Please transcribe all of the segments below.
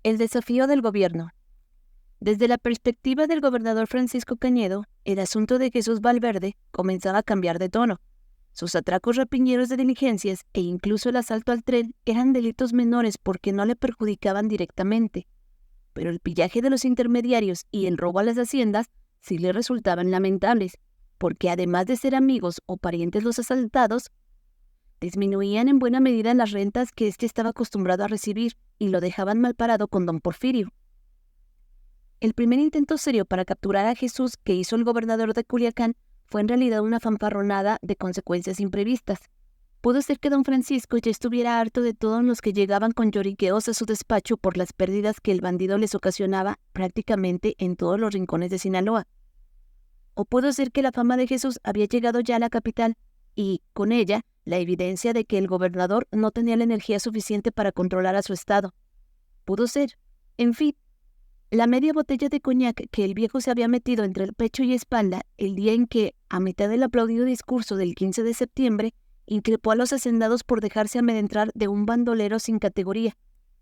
El desafío del gobierno. Desde la perspectiva del gobernador Francisco Cañedo, el asunto de Jesús Valverde comenzaba a cambiar de tono. Sus atracos rapiñeros de diligencias e incluso el asalto al tren eran delitos menores porque no le perjudicaban directamente. Pero el pillaje de los intermediarios y el robo a las haciendas sí le resultaban lamentables, porque además de ser amigos o parientes los asaltados, disminuían en buena medida las rentas que éste estaba acostumbrado a recibir y lo dejaban malparado con don Porfirio. El primer intento serio para capturar a Jesús que hizo el gobernador de Culiacán fue en realidad una fanfarronada de consecuencias imprevistas. Pudo ser que don Francisco ya estuviera harto de todos los que llegaban con lloriqueos a su despacho por las pérdidas que el bandido les ocasionaba prácticamente en todos los rincones de Sinaloa. O pudo ser que la fama de Jesús había llegado ya a la capital y, con ella, la evidencia de que el gobernador no tenía la energía suficiente para controlar a su estado. Pudo ser, en fin, la media botella de coñac que el viejo se había metido entre el pecho y espalda el día en que, a mitad del aplaudido discurso del 15 de septiembre, increpó a los hacendados por dejarse amedrentar de un bandolero sin categoría.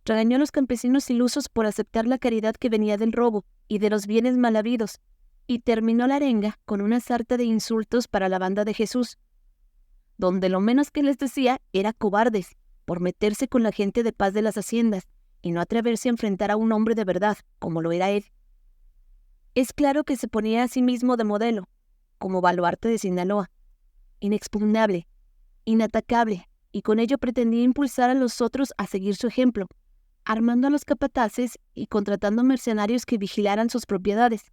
Regañó a los campesinos ilusos por aceptar la caridad que venía del robo y de los bienes mal habidos, y terminó la arenga con una sarta de insultos para la banda de Jesús, donde lo menos que les decía era cobardes por meterse con la gente de paz de las haciendas y no atreverse a enfrentar a un hombre de verdad, como lo era él. Es claro que se ponía a sí mismo de modelo, como baluarte de Sinaloa, inexpugnable, inatacable, y con ello pretendía impulsar a los otros a seguir su ejemplo, armando a los capataces y contratando mercenarios que vigilaran sus propiedades.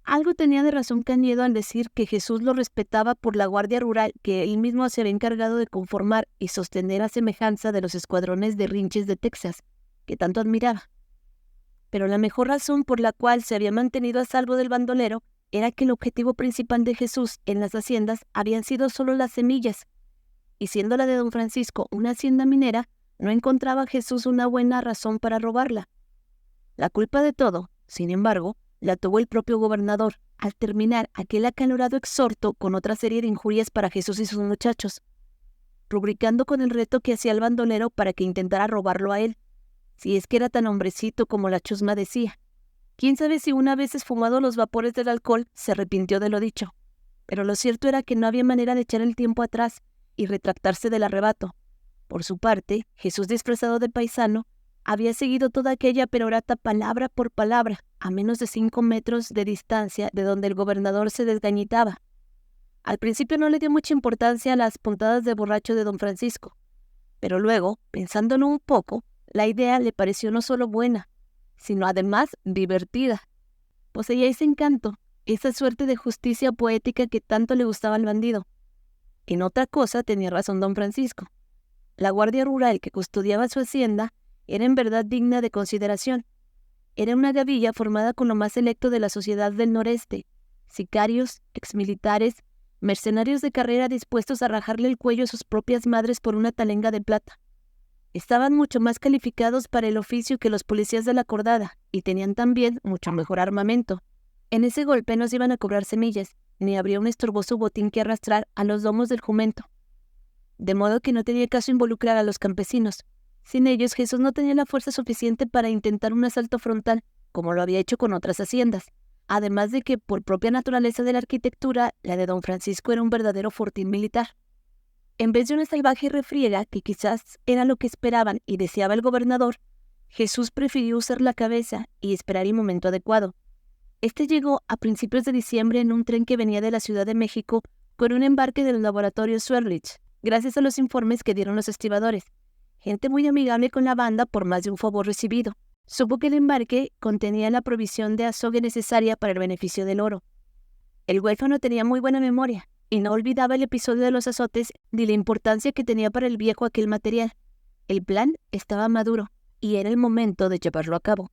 Algo tenía de razón Cañedo al decir que Jesús lo respetaba por la guardia rural que él mismo se había encargado de conformar y sostener a semejanza de los escuadrones de rinches de Texas, que tanto admiraba. Pero la mejor razón por la cual se había mantenido a salvo del bandolero era que el objetivo principal de Jesús en las haciendas habían sido solo las semillas, y siendo la de don Francisco una hacienda minera, no encontraba Jesús una buena razón para robarla. La culpa de todo, sin embargo, la tuvo el propio gobernador, al terminar aquel acalorado exhorto con otra serie de injurias para Jesús y sus muchachos, rubricando con el reto que hacía el bandolero para que intentara robarlo a él, si es que era tan hombrecito como la chusma decía. Quién sabe si una vez esfumado los vapores del alcohol se arrepintió de lo dicho, pero lo cierto era que no había manera de echar el tiempo atrás y retractarse del arrebato. Por su parte, Jesús, disfrazado de paisano, había seguido toda aquella perorata palabra por palabra, a menos de 5 metros de distancia de donde el gobernador se desgañitaba. Al principio no le dio mucha importancia a las puntadas de borracho de don Francisco, pero luego, pensándolo un poco, la idea le pareció no solo buena, sino además divertida. Poseía ese encanto, esa suerte de justicia poética que tanto le gustaba al bandido. En otra cosa tenía razón don Francisco. La guardia rural que custodiaba su hacienda era en verdad digna de consideración. Era una gavilla formada con lo más selecto de la sociedad del noreste, sicarios, exmilitares, mercenarios de carrera dispuestos a rajarle el cuello a sus propias madres por una talenga de plata. Estaban mucho más calificados para el oficio que los policías de la cordada y tenían también mucho mejor armamento. En ese golpe no se iban a cobrar semillas, ni habría un estorboso botín que arrastrar a los domos del jumento. De modo que no tenía caso involucrar a los campesinos. Sin ellos, Jesús no tenía la fuerza suficiente para intentar un asalto frontal, como lo había hecho con otras haciendas. Además de que, por propia naturaleza de la arquitectura, la de don Francisco era un verdadero fortín militar. En vez de una salvaje refriega, que quizás era lo que esperaban y deseaba el gobernador, Jesús prefirió usar la cabeza y esperar el momento adecuado. Este llegó a principios de diciembre en un tren que venía de la Ciudad de México con un embarque del laboratorio Swerlich, gracias a los informes que dieron los estibadores. Gente muy amigable con la banda por más de un favor recibido. Supo que el embarque contenía la provisión de azogue necesaria para el beneficio del oro. El huérfano tenía muy buena memoria y no olvidaba el episodio de los azotes ni la importancia que tenía para el viejo aquel material. El plan estaba maduro y era el momento de llevarlo a cabo.